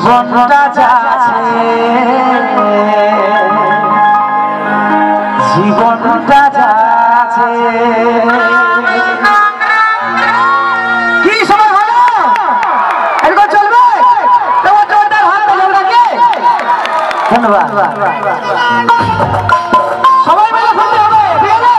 জীবনটা যাচ্ছে জীবনটা যাচ্ছে কি সময় হলো এরকম চলবে তোমার জোরদার হাত তালি লাগে ধন্যবাদ সবাই মিলে খুশি হবে ঠিক আছে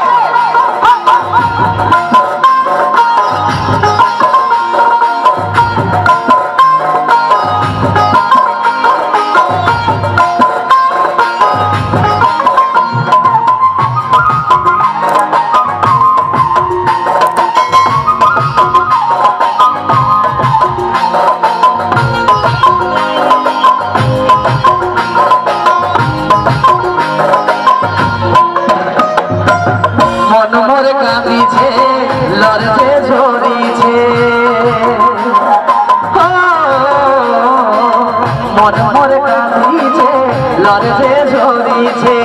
মনমরে কাঁদিছে লড়ছে ঝরিছে মনমরে কাঁদিছে লড়ছে ঝরিছে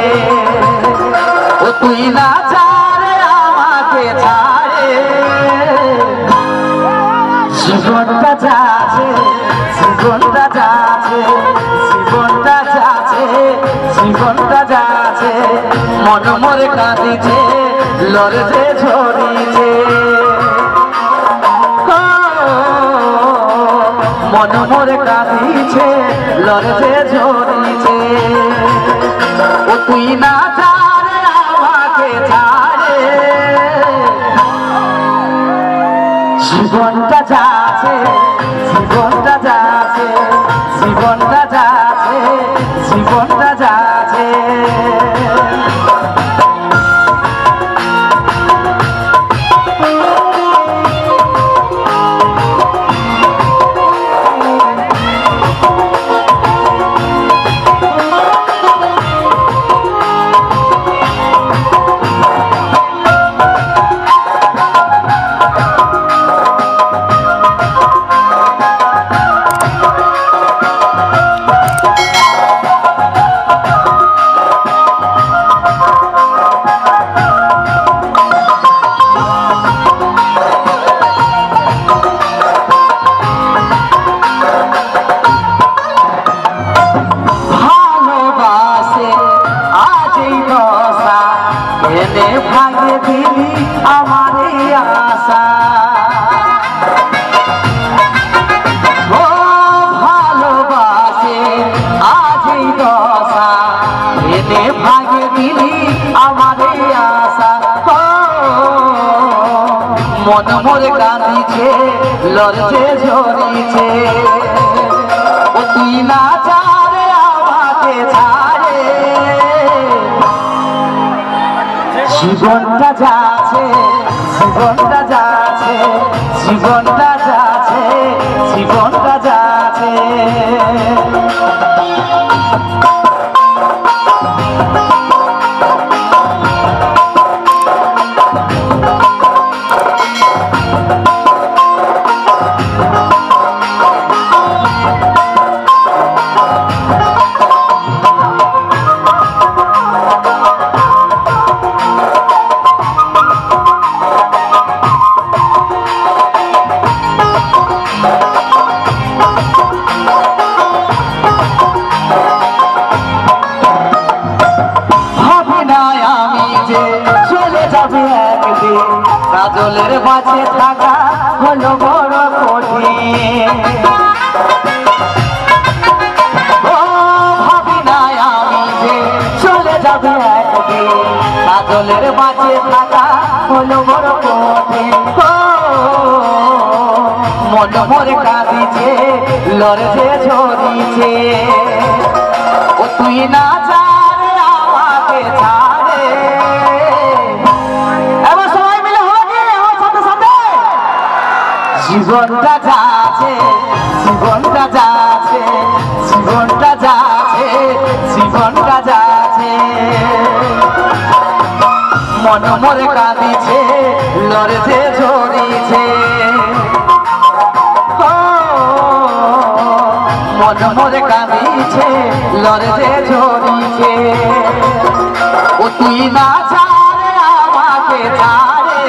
ও তুই না ছাড়ে আমাকে ছাড়ে জীবনটা যাচ্ছে জীবনটা যাচ্ছে জীবনটা যাচ্ছে জীবনটা যাচ্ছে মনমরে কাঁদিছে লড়ছে ঝরিছে মনমরে কাঁদিছে লড়ছে ঝরিছে ও তুই না ছাড়ে আমাকে ছাড়ে জীবনটা যাচ্ছে জীবনটা যাচ্ছে জীবনটা যাচ্ছে জীবনটা যাচ্ছে ভাগে দিলি আমার আশা ও ভালোবাসে আজই দশা এনে ভাগে দিলি আমার আশা মন মরে কাঁদিছে লড়ছে ঝরিছে ও তুই না ছাড়ে আমাকে ছাড়ে জীবনটা যাচ্ছে জীবনটা যাচ্ছে জীবনটা যাচ্ছে জীবনটা যাচ্ছে কাজলের মাঝে থাকা হলো বড় কঠিন ও ভাবি না আমি যে চলে যাবে একদিন কাজলের মাঝে থাকা হলো বড় কঠিন মন মরে কাঁদিছে লড়ছে ঝরিছে ও তুই না ছাড়ে আমাকে ছাড়ে জীবনটা যাচ্ছে জীবনটা যাচ্ছে জীবনটা যাচ্ছে জীবনটা যাচ্ছে মন মরে কাঁদিছে লড়ছে ঝরিছে মন মরে কাঁদিছে লড়ছে ঝরিছে ও তুই না ছাড়ে আমাকে ছাড়ে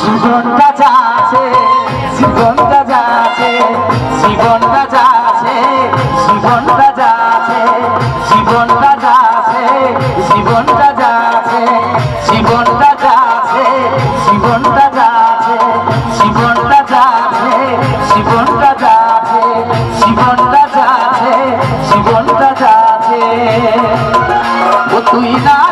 জীবনটা যাচ্ছে জীবনটা যাচ্ছে জীবনটা যাচ্ছে তুই না